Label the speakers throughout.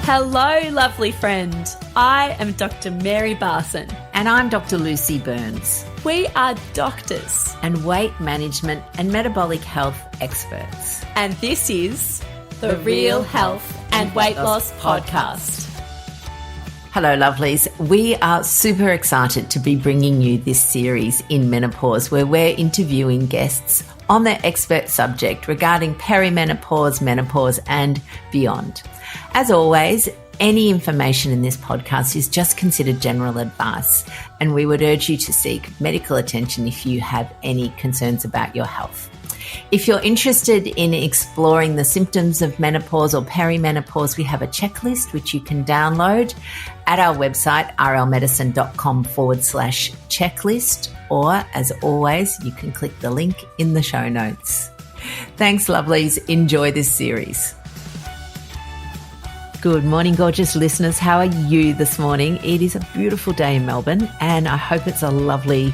Speaker 1: Hello, lovely friend. I am Dr. Mary Barson.
Speaker 2: And I'm Dr. Lucy Burns.
Speaker 1: We are doctors
Speaker 2: and weight management and metabolic health experts.
Speaker 1: And this is the Real Health and Weight Loss Podcast.
Speaker 2: Hello, lovelies. We are super excited to be bringing you this series in menopause where we're interviewing guests on their expert subject regarding perimenopause, menopause and beyond. As always, any information in this podcast is just considered general advice, and we would urge you to seek medical attention if you have any concerns about your health. If you're interested in exploring the symptoms of menopause or perimenopause, we have a checklist which you can download at our website, rlmedicine.com/checklist, or as always, you can click the link in the show notes. Thanks, lovelies. Enjoy this series. Good morning, gorgeous listeners. How are you this morning? It is a beautiful day in Melbourne, and I hope it's a lovely,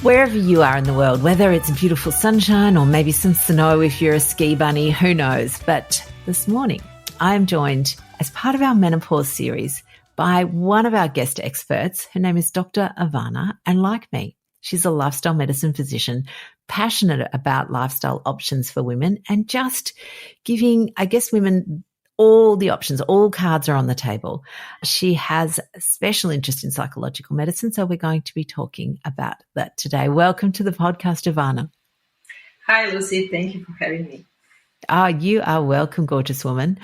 Speaker 2: wherever you are in the world, whether it's beautiful sunshine or maybe some snow if you're a ski bunny, who knows. But this morning, I am joined as part of our menopause series by one of our guest experts. Her name is Dr. Ivana, and like me, she's a lifestyle medicine physician, passionate about lifestyle options for women and just giving, I guess, women all the options, all cards are on the table. She has a special interest in psychological medicine, so we're going to be talking about that today. Welcome to the podcast, Ivana.
Speaker 3: Hi, Lucy. Thank you for having me.
Speaker 2: Oh, you are welcome, gorgeous woman.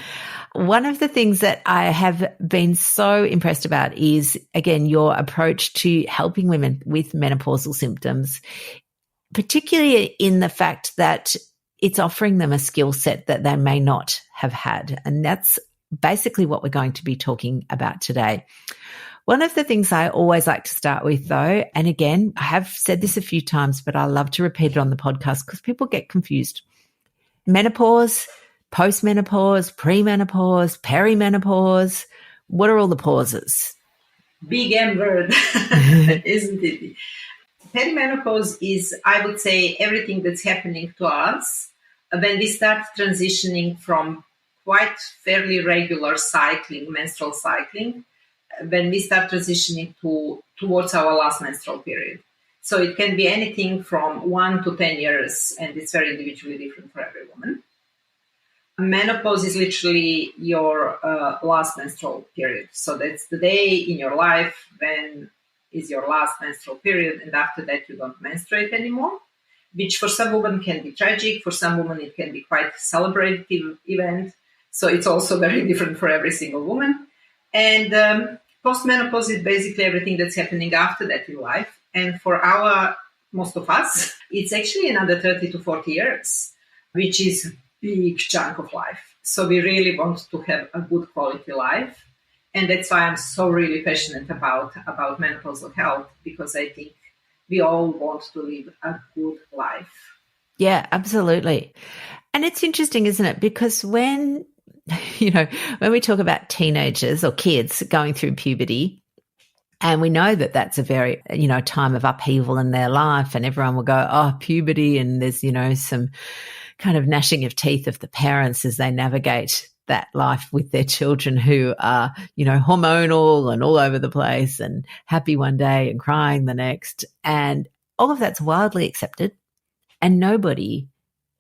Speaker 2: One of the things that I have been so impressed about is, again, your approach to helping women with menopausal symptoms, particularly in the fact that it's offering them a skill set that they may not have had. And that's basically what we're going to be talking about today. One of the things I always like to start with, though, and again, I have said this a few times, but I love to repeat it on the podcast because people get confused. Menopause, postmenopause, premenopause, perimenopause. What are all the pauses?
Speaker 3: Big M word, isn't it? Perimenopause is, I would say, everything that's happening to us when we start transitioning from quite fairly regular cycling, menstrual cycling, when we start transitioning towards our last menstrual period. So it can be anything from 1 to 10 years, and it's very individually different for every woman. Menopause is literally your last menstrual period. So that's the day in your life when is your last menstrual period, and after that you don't menstruate anymore, which for some women can be tragic. For some women it can be quite a celebrative event. So it's also very different for every single woman. And postmenopause is basically everything that's happening after that in life. And for most of us, it's actually another 30 to 40 years, which is a big chunk of life. So we really want to have a good quality life. And that's why I'm so really passionate about menopausal health, because I think we all want to live a good life.
Speaker 2: Yeah, absolutely. And it's interesting, isn't it? Because when we talk about teenagers or kids going through puberty, and we know that that's a very, time of upheaval in their life, and everyone will go, oh, puberty, and there's, some kind of gnashing of teeth of the parents as they navigate that life with their children who are, hormonal and all over the place and happy one day and crying the next. And all of that's wildly accepted. And nobody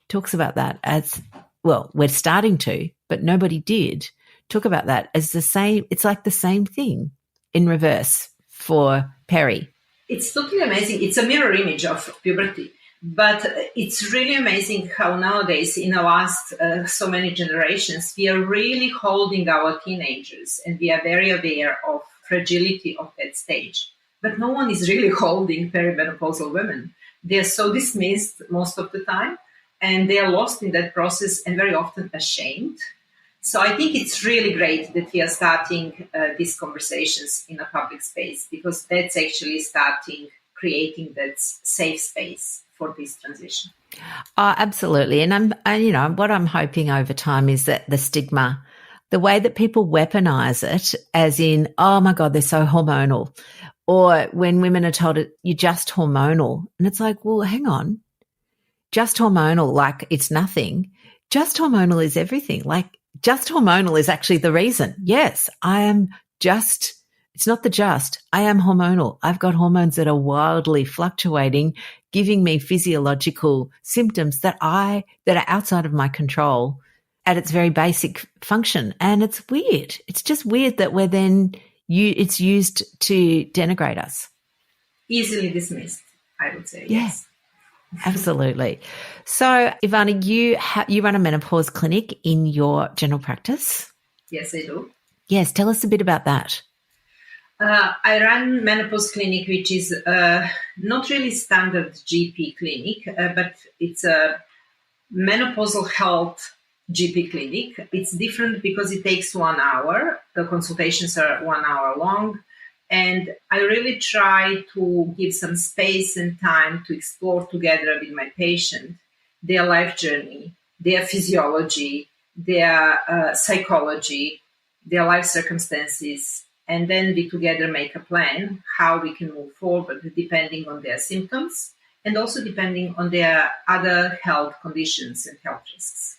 Speaker 2: talks about that as, well, we're starting to, but nobody did talk about that as the same. It's like the same thing in reverse for peri.
Speaker 3: It's totally amazing. It's a mirror image of puberty. But it's really amazing how nowadays, in the last so many generations, we are really holding our teenagers, and we are very aware of fragility of that stage. But no one is really holding perimenopausal women. They are so dismissed most of the time, and they are lost in that process and very often ashamed. So I think it's really great that we are starting these conversations in a public space, because that's actually creating that safe space for this transition.
Speaker 2: Oh, absolutely. And what I'm hoping over time is that the stigma, the way that people weaponize it, as in, oh my God, they're so hormonal, or when women are told you're just hormonal, and it's like, well, hang on, just hormonal, like it's nothing. Just hormonal is everything. Like just hormonal is actually the reason. Yes, I am just, it's not the just, I am hormonal. I've got hormones that are wildly fluctuating, giving me physiological symptoms that are outside of my control at its very basic function. And it's weird. It's just weird that it's used to denigrate us.
Speaker 3: Easily dismissed, I would say.
Speaker 2: Yeah.
Speaker 3: Yes.
Speaker 2: Absolutely. So, Ivana, you run a menopause clinic in your general practice?
Speaker 3: Yes, I do.
Speaker 2: Yes, tell us a bit about that.
Speaker 3: I run menopause clinic, which is not really standard GP clinic, but it's a menopausal health GP clinic. It's different because it takes 1 hour. The consultations are 1 hour long. And I really try to give some space and time to explore together with my patient their life journey, their physiology, their psychology, their life circumstances, and then we together make a plan how we can move forward depending on their symptoms and also depending on their other health conditions and health risks.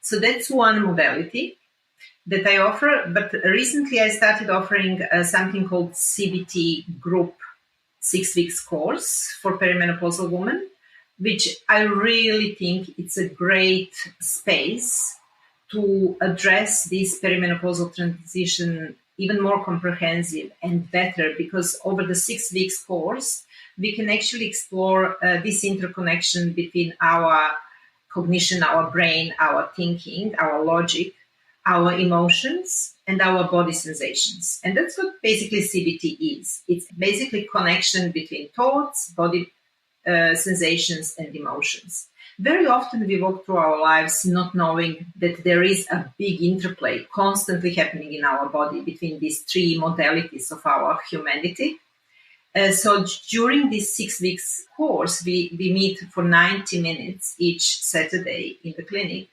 Speaker 3: So that's one modality that I offer, but recently I started offering something called CBT group 6 weeks course for perimenopausal women, which I really think it's a great space to address this perimenopausal transition even more comprehensive and better, because over the 6 weeks course, we can actually explore this interconnection between our cognition, our brain, our thinking, our logic, our emotions, and our body sensations. And that's what basically CBT is. It's basically connection between thoughts, body sensations, and emotions. Very often we walk through our lives not knowing that there is a big interplay constantly happening in our body between these three modalities of our humanity. So during this 6 weeks course, we meet for 90 minutes each Saturday in the clinic,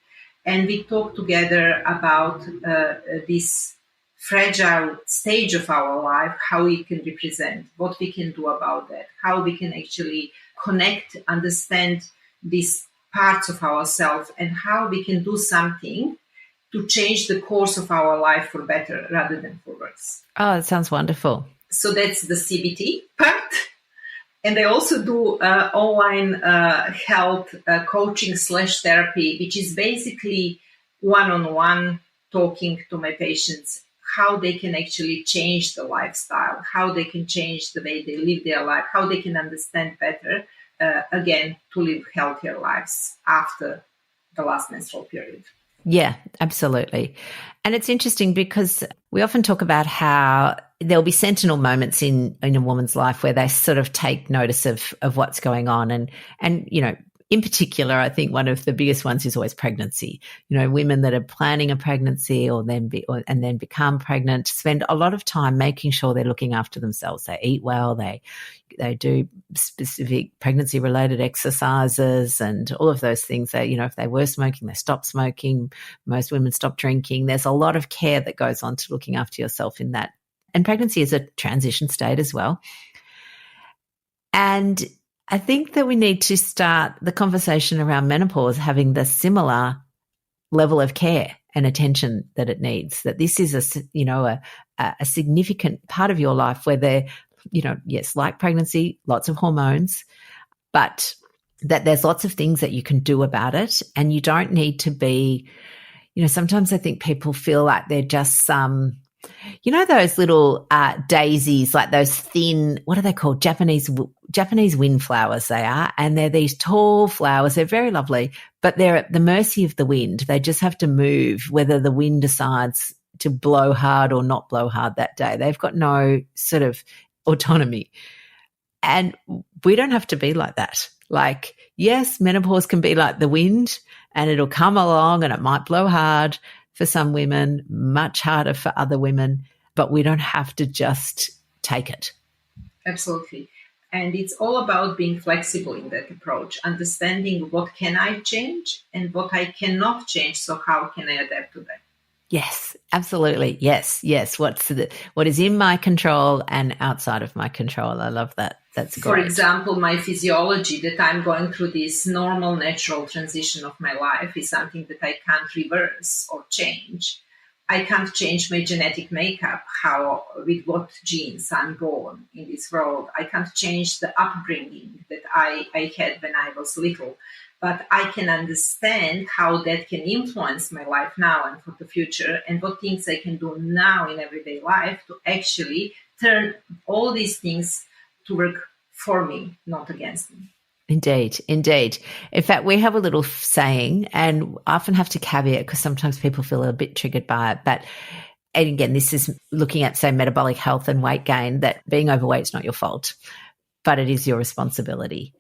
Speaker 3: and we talk together about this fragile stage of our life, how it can represent, what we can do about that, how we can actually connect, understand these parts of ourselves, and how we can do something to change the course of our life for better rather than for worse.
Speaker 2: Oh, it sounds wonderful.
Speaker 3: So that's the CBT part. And I also do online health coaching / therapy, which is basically one-on-one talking to my patients, how they can actually change the lifestyle, how they can change the way they live their life, how they can understand better, again, to live healthier lives after the last menstrual period.
Speaker 2: Yeah, absolutely. And it's interesting because we often talk about how there'll be sentinel moments in a woman's life where they sort of take notice of what's going on. And, you know, in particular, I think one of the biggest ones is always pregnancy. You know, women that are planning a pregnancy and then become pregnant spend a lot of time making sure they're looking after themselves. They eat well, they do specific pregnancy-related exercises and all of those things. That, you know, if they were smoking, they stop smoking. Most women stop drinking. There's a lot of care that goes on to looking after yourself in that. And pregnancy is a transition state as well. And I think that we need to start the conversation around menopause having the similar level of care and attention that it needs, that this is a significant part of your life where there, you know, yes, like pregnancy, lots of hormones, but that there's lots of things that you can do about it. And you don't need to be, you know, sometimes I think people feel like they're just you know, those little daisies, like those thin, what are they called? Japanese wind flowers they are. And they're these tall flowers. They're very lovely, but they're at the mercy of the wind. They just have to move whether the wind decides to blow hard or not blow hard that day. They've got no sort of autonomy. And we don't have to be like that. Like, yes, menopause can be like the wind and it'll come along and it might blow hard for some women, much harder for other women, but we don't have to just take it.
Speaker 3: Absolutely. And it's all about being flexible in that approach, understanding what can I change and what I cannot change. So how can I adapt to that?
Speaker 2: Yes, absolutely. Yes. What is in my control and outside of my control. I love that. That's great.
Speaker 3: For example, my physiology, that I'm going through this normal, natural transition of my life, is something that I can't reverse or change. I can't change my genetic makeup, with what genes I'm born in this world. I can't change the upbringing that I had when I was little. But I can understand how that can influence my life now and for the future, and what things I can do now in everyday life to actually turn all these things to work for me, not against me.
Speaker 2: Indeed, indeed. In fact, we have a little saying, and I often have to caveat because sometimes people feel a bit triggered by it. But and again, this is looking at, say, metabolic health and weight gain, that being overweight is not your fault, but it is your responsibility.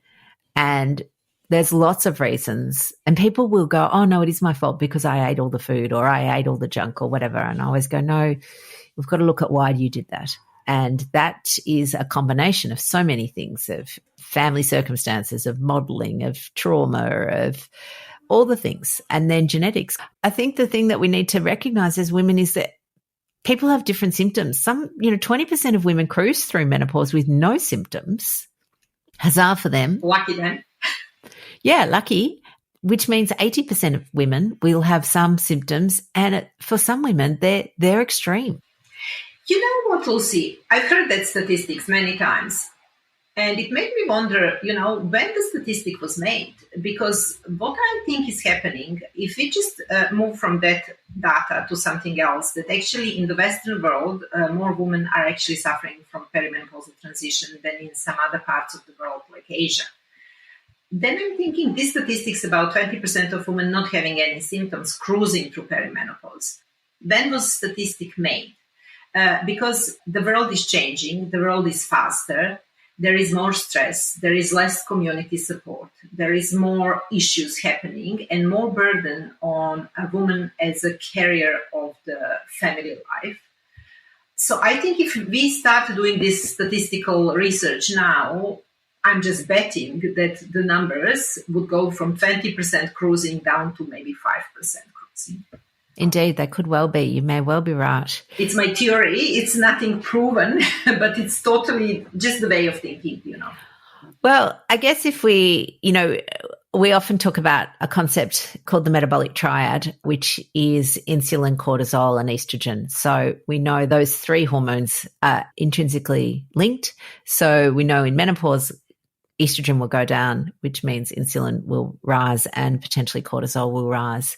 Speaker 2: And there's lots of reasons, and people will go, oh, no, it is my fault because I ate all the food or I ate all the junk or whatever. And I always go, no, we've got to look at why you did that. And that is a combination of so many things, of family circumstances, of modeling, of trauma, of all the things, and then genetics. I think the thing that we need to recognize as women is that people have different symptoms. 20% of women cruise through menopause with no symptoms. Huzzah for them.
Speaker 3: Lucky them.
Speaker 2: Yeah, lucky, which means 80% of women will have some symptoms, and for some women, they're extreme.
Speaker 3: You know what, Lucy? I've heard that statistics many times, and it made me wonder, when the statistic was made, because what I think is happening, if we just move from that data to something else, that actually in the Western world, more women are actually suffering from perimenopausal transition than in some other parts of the world, like Asia. Then I'm thinking this statistics about 20% of women not having any symptoms cruising through perimenopause. When was statistic made? Because the world is changing, the world is faster, there is more stress, there is less community support, there is more issues happening and more burden on a woman as a carrier of the family life. So I think if we start doing this statistical research now, I'm just betting that the numbers would go from 20% cruising down to maybe 5% cruising.
Speaker 2: Indeed, they could well be. You may well be right.
Speaker 3: It's my theory. It's nothing proven, but it's totally just the way of thinking,
Speaker 2: Well, I guess if we often talk about a concept called the metabolic triad, which is insulin, cortisol, and estrogen. So we know those three hormones are intrinsically linked. So we know in menopause, estrogen will go down, which means insulin will rise and potentially cortisol will rise.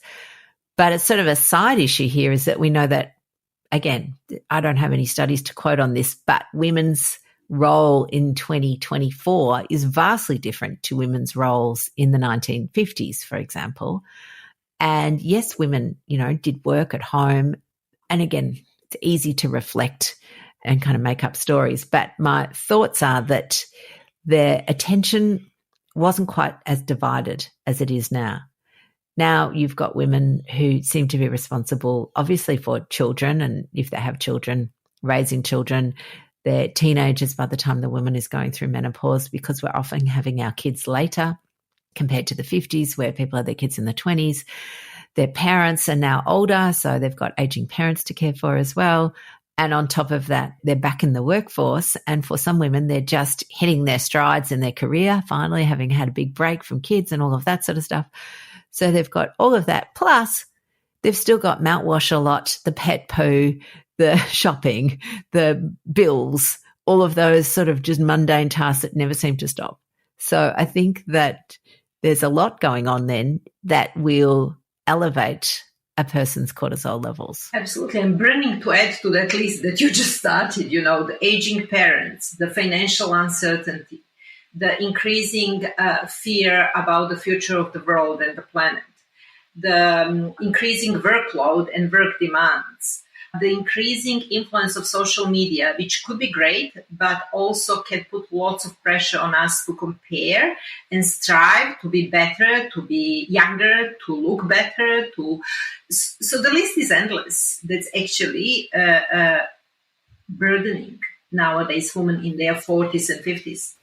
Speaker 2: But it's sort of a side issue here is that we know that, again, I don't have any studies to quote on this, but women's role in 2024 is vastly different to women's roles in the 1950s, for example. And yes, women, did work at home. And again, it's easy to reflect and kind of make up stories. But my thoughts are that their attention wasn't quite as divided as it is now. Now you've got women who seem to be responsible, obviously, for children, and if they have children, raising children. They're teenagers by the time the woman is going through menopause, because we're often having our kids later compared to the 50s where people had their kids in the 20s. Their parents are now older, so they've got aging parents to care for as well. And on top of that, they're back in the workforce. And for some women, they're just hitting their strides in their career, finally having had a big break from kids and all of that sort of stuff. So they've got all of that. Plus, they've still got mouthwash a lot, the pet poo, the shopping, the bills, all of those sort of just mundane tasks that never seem to stop. So I think that there's a lot going on then that will elevate a person's cortisol levels.
Speaker 3: Absolutely. I'm burning to add to that list that you just started, the aging parents, the financial uncertainty, the increasing fear about the future of the world and the planet, the increasing workload and work demands, the increasing influence of social media, which could be great, but also can put lots of pressure on us to compare and strive to be better, to be younger, to look better. So the list is endless. That's actually burdening nowadays women in their 40s and 50s.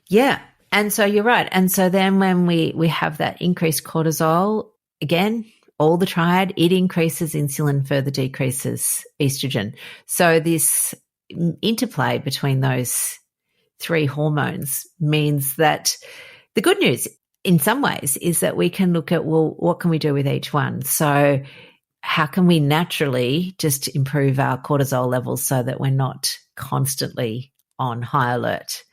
Speaker 2: Yeah. And so you're right. And so then when we have that increased cortisol, again, all the triad, it increases insulin, further decreases estrogen. So this interplay between those 3 hormones means that the good news in some ways is that we can look at, well, what can we do with each one? So how can we naturally just improve our cortisol levels so that we're not constantly on high alert?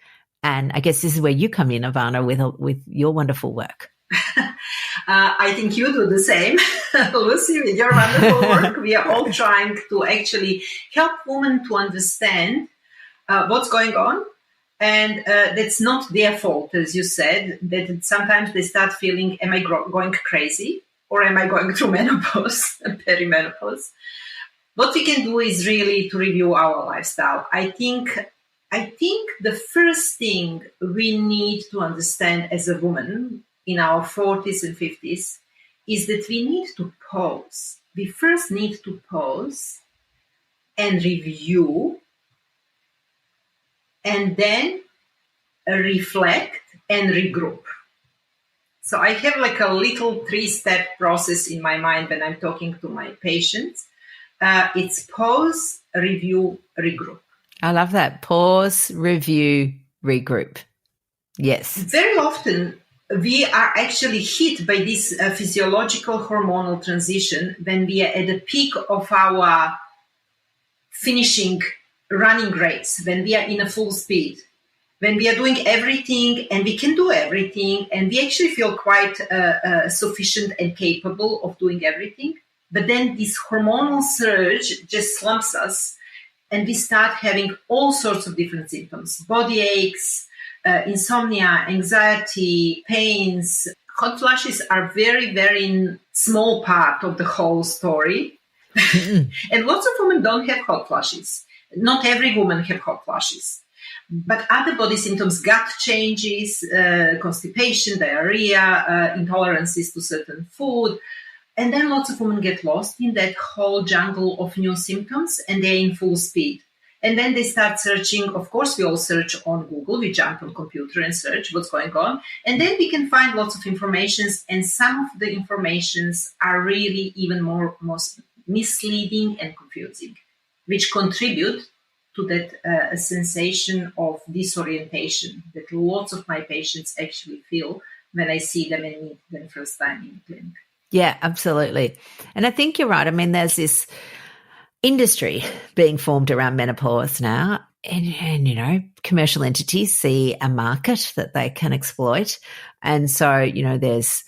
Speaker 2: And I guess this is where you come in, Ivana, with your wonderful work.
Speaker 3: I think you do the same, Lucy, with your wonderful work. We are all trying to actually help women to understand what's going on. And that's not their fault, as you said, that sometimes they start feeling, am I going crazy? Or am I going through menopause and perimenopause? What we can do is really to review our lifestyle. I think the first thing we need to understand as a woman in our 40s and 50s is that we need to pause. We first need to pause and review, and then reflect and regroup. So I have like a little 3-step process in my mind when I'm talking to my patients. It's pause, review, regroup.
Speaker 2: I love that. Pause, review, regroup. Yes.
Speaker 3: Very often we are actually hit by this physiological hormonal transition when we are at the peak of our finishing running race, when we are in a full speed, when we are doing everything and we can do everything and we actually feel quite sufficient and capable of doing everything. But then this hormonal surge just slumps us and we start having all sorts of different symptoms, body aches, insomnia, anxiety, pains. Hot flashes are very, very small part of the whole story. And lots of women don't have hot flashes. Not every woman have hot flashes. But other body symptoms, gut changes, constipation, diarrhea, intolerances to certain food. And then lots of women get lost in that whole jungle of new symptoms and they're in full speed. And then they start searching. Of course, we all search on Google. We jump on computer and search what's going on. And then we can find lots of informations. And some of the informations are really even most misleading and confusing, which contribute to that sensation of disorientation that lots of my patients actually feel when I see them and meet them first time in the clinic.
Speaker 2: Yeah, absolutely. And I think you're right. I mean, there's this industry being formed around menopause now, and you know, commercial entities see a market that they can exploit. And so, you know, there's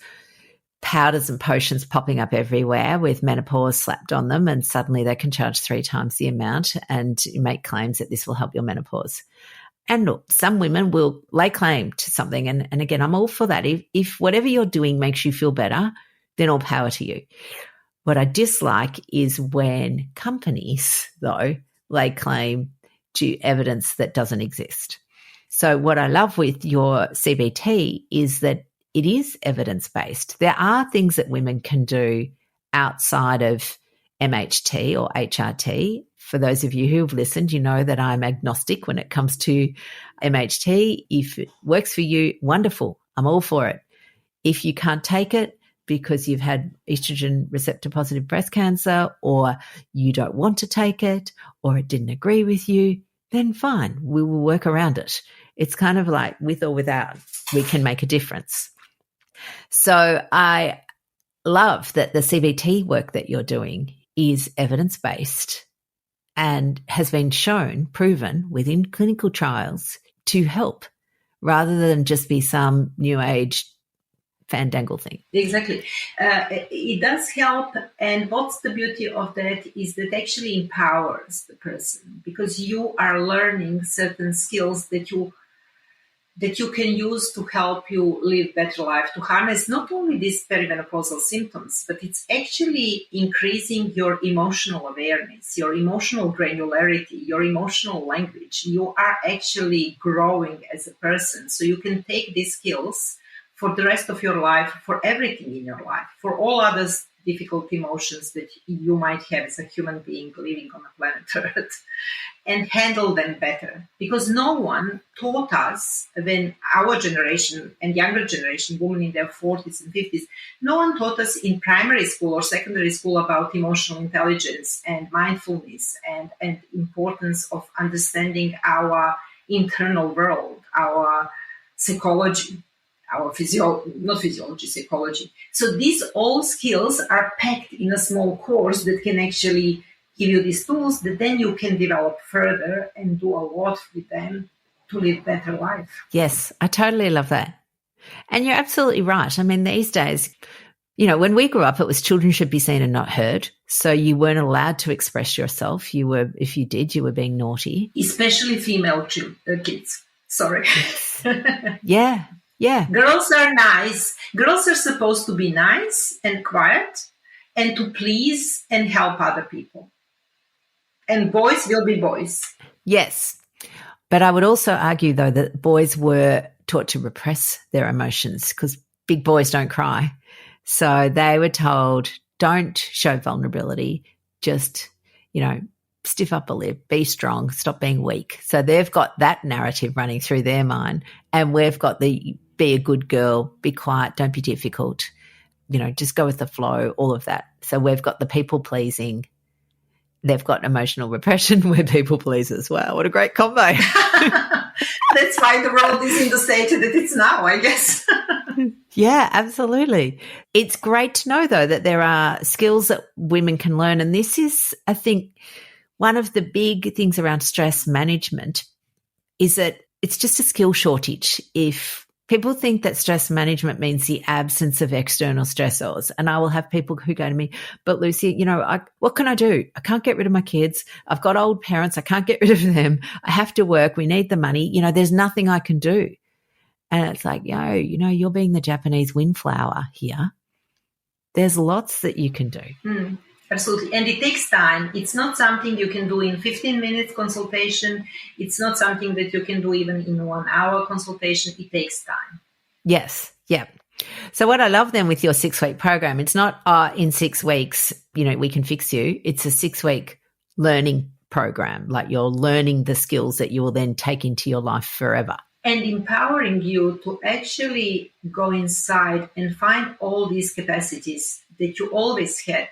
Speaker 2: powders and potions popping up everywhere with menopause slapped on them, and suddenly they can charge 3 times the amount and make claims that this will help your menopause. And look, some women will lay claim to something. And again, I'm all for that. If whatever you're doing makes you feel better, then all power to you. What I dislike is when companies, though, lay claim to evidence that doesn't exist. So what I love with your CBT is that it is evidence-based. There are things that women can do outside of MHT or HRT. For those of you who've listened, you know that I'm agnostic when it comes to MHT. If it works for you, wonderful. I'm all for it. If you can't take it because you've had estrogen receptor positive breast cancer, or you don't want to take it, or it didn't agree with you, then fine, we will work around it. It's kind of like with or without, we can make a difference. So I love that the CBT work that you're doing is evidence-based and has been shown, proven within clinical trials to help, rather than just be some new age fandangle thing.
Speaker 3: Exactly. It does help. And what's the beauty of that is that actually empowers the person, because you are learning certain skills that you can use to help you live better life, to harness not only these perimenopausal symptoms, but it's actually increasing your emotional awareness, your emotional granularity, your emotional language. You are actually growing as a person. So you can take these skills for the rest of your life, for everything in your life, for all other difficult emotions that you might have as a human being living on the planet Earth, and handle them better. Because no one taught us, when our generation and younger generation, women in their 40s and 50s, no one taught us in primary school or secondary school about emotional intelligence and mindfulness and importance of understanding our internal world, our psychology, our psychology. So these all skills are packed in a small course that can actually give you these tools that then you can develop further and do a lot with them to live better life.
Speaker 2: Yes, I totally love that. And you're absolutely right. I mean, these days, when we grew up, it was children should be seen and not heard. So you weren't allowed to express yourself. If you did, you were being naughty.
Speaker 3: Especially female kids. Sorry.
Speaker 2: Yeah.
Speaker 3: Girls are nice. Girls are supposed to be nice and quiet and to please and help other people. And boys will be boys.
Speaker 2: Yes. But I would also argue, though, that boys were taught to repress their emotions because big boys don't cry. So they were told, don't show vulnerability, just, stiff up a lip, be strong, stop being weak. So they've got that narrative running through their mind, and we've got the be a good girl, be quiet, don't be difficult, just go with the flow, all of that. So we've got the people pleasing. They've got emotional repression. We're people pleasers. Wow, what a great combo.
Speaker 3: That's why the world is in the state that it's now, I guess.
Speaker 2: Yeah, absolutely. It's great to know, though, that there are skills that women can learn. And this is, I think, one of the big things around stress management is that it's just a skill shortage. If people think that stress management means the absence of external stressors, and I will have people who go to me, but Lucy, what can I do? I can't get rid of my kids. I've got old parents. I can't get rid of them. I have to work. We need the money. There's nothing I can do. And it's like, you're being the Japanese windflower here. There's lots that you can do.
Speaker 3: Absolutely. And it takes time. It's not something you can do in 15 minutes consultation. It's not something that you can do even in 1 hour consultation. It takes time.
Speaker 2: Yes. Yeah. So what I love then with your 6-week program, it's not in 6 weeks, we can fix you. It's a 6-week learning program. Like you're learning the skills that you will then take into your life forever.
Speaker 3: And empowering you to actually go inside and find all these capacities that you always had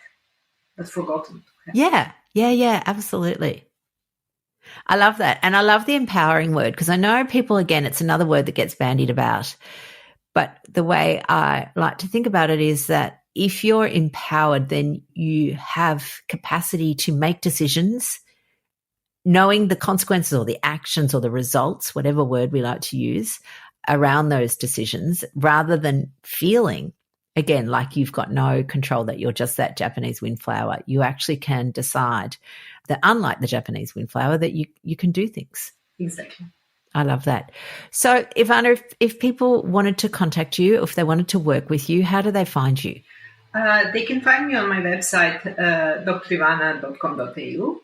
Speaker 3: but forgotten.
Speaker 2: Yeah, absolutely. I love that. And I love the empowering word because I know people, again, it's another word that gets bandied about. But the way I like to think about it is that if you're empowered, then you have capacity to make decisions, knowing the consequences or the actions or the results, whatever word we like to use, around those decisions, rather than feeling, again, like you've got no control, that you're just that Japanese windflower. You actually can decide that, unlike the Japanese windflower, that you can do things.
Speaker 3: Exactly.
Speaker 2: I love that. So, Ivana, if people wanted to contact you, if they wanted to work with you, how do they find you?
Speaker 3: They can find me on my website, drivana.com.au.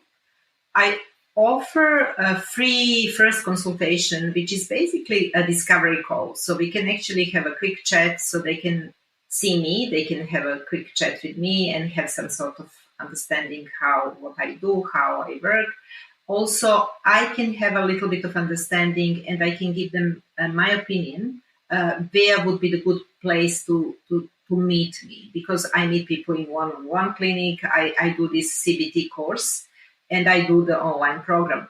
Speaker 3: I offer a free first consultation, which is basically a discovery call. So we can actually have a quick chat, so they can see me, they can have a quick chat with me and have some sort of understanding what I do, how I work. Also, I can have a little bit of understanding and I can give them my opinion, where would be the good place to meet me, because I meet people in one-on-one clinic. I do this CBT course and I do the online program.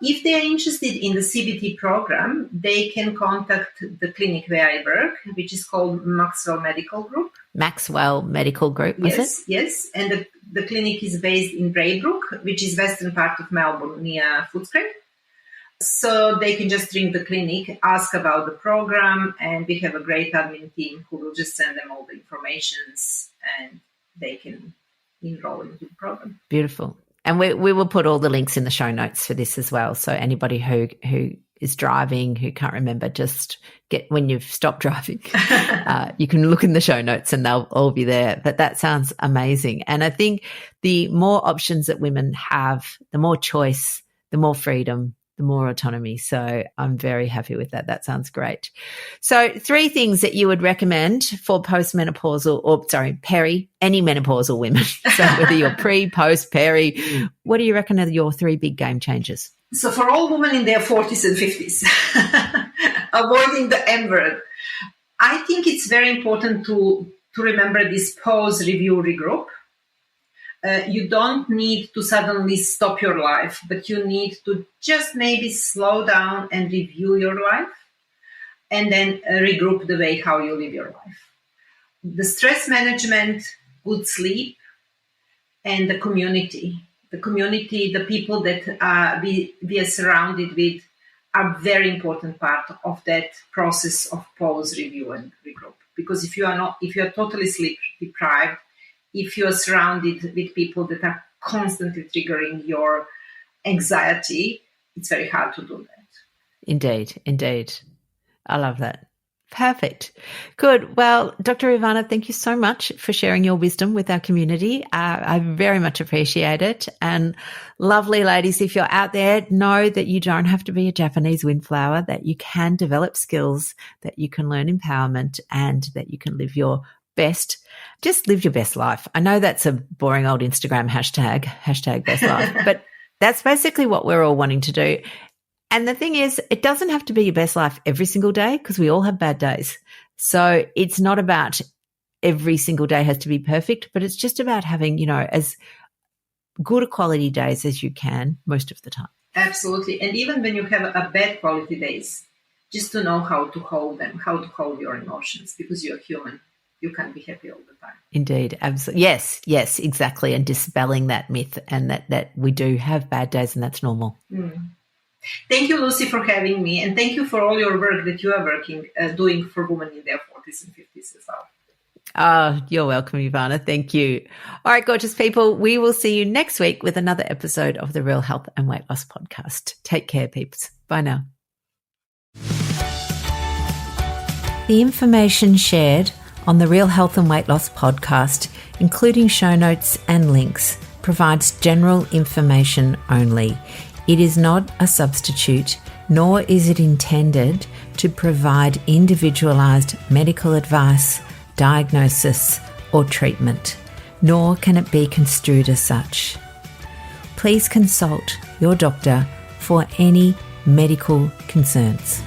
Speaker 3: If they are interested in the CBT program, they can contact the clinic where I work, which is called Maxwell Medical Group.
Speaker 2: Maxwell Medical Group, was it?
Speaker 3: Yes. And the clinic is based in Braybrook, which is western part of Melbourne, near Footscray. So they can just ring the clinic, ask about the program, and we have a great admin team who will just send them all the informations and they can enroll into the program.
Speaker 2: Beautiful. And we will put all the links in the show notes for this as well. So anybody who is driving, who can't remember, just when you've stopped driving, you can look in the show notes and they'll all be there. But that sounds amazing. And I think the more options that women have, the more choice, the more freedom, the more autonomy. So I'm very happy with that. That sounds great. So 3 things that you would recommend for any menopausal women. So whether you're pre, post, peri, what do you reckon are your 3 big game changers?
Speaker 3: So for all women in their 40s and 50s, avoiding the M word, I think it's very important to remember this pause, review, regroup. You don't need to suddenly stop your life, but you need to just maybe slow down and review your life, and then regroup the way how you live your life. The stress management, good sleep, and the community, the people that we are surrounded with are very important part of that process of pause, review, and regroup. Because if you are totally sleep deprived, if you are surrounded with people that are constantly triggering your anxiety, it's very hard to do that.
Speaker 2: Indeed. I love that. Perfect. Good. Well, Dr. Ivana, thank you so much for sharing your wisdom with our community. I very much appreciate it. And lovely ladies, if you're out there, know that you don't have to be a Japanese windflower, that you can develop skills, that you can learn empowerment, and that you can live your best life. I know that's a boring old Instagram hashtag best life, but that's basically what we're all wanting to do. And the thing is, it doesn't have to be your best life every single day, because we all have bad days. So it's not about every single day has to be perfect, but it's just about having, as good a quality days as you can most of the time.
Speaker 3: Absolutely. And even when you have a bad quality days, just to know how to hold them, how to hold your emotions, because you're human. You can't be happy all the time.
Speaker 2: Indeed. Absolutely. Yes, exactly. And dispelling that myth, and that we do have bad days and that's normal.
Speaker 3: Thank you, Lucy, for having me. And thank you for all your work that you are doing for women in their 40s and 50s as well.
Speaker 2: Oh, you're welcome, Ivana. Thank you. All right, gorgeous people. We will see you next week with another episode of the Real Health and Weight Loss Podcast. Take care, peeps. Bye now. The information shared on the Real Health and Weight Loss Podcast, including show notes and links, provides general information only. It is not a substitute, nor is it intended to provide individualized medical advice, diagnosis, or treatment, nor can it be construed as such. Please consult your doctor for any medical concerns.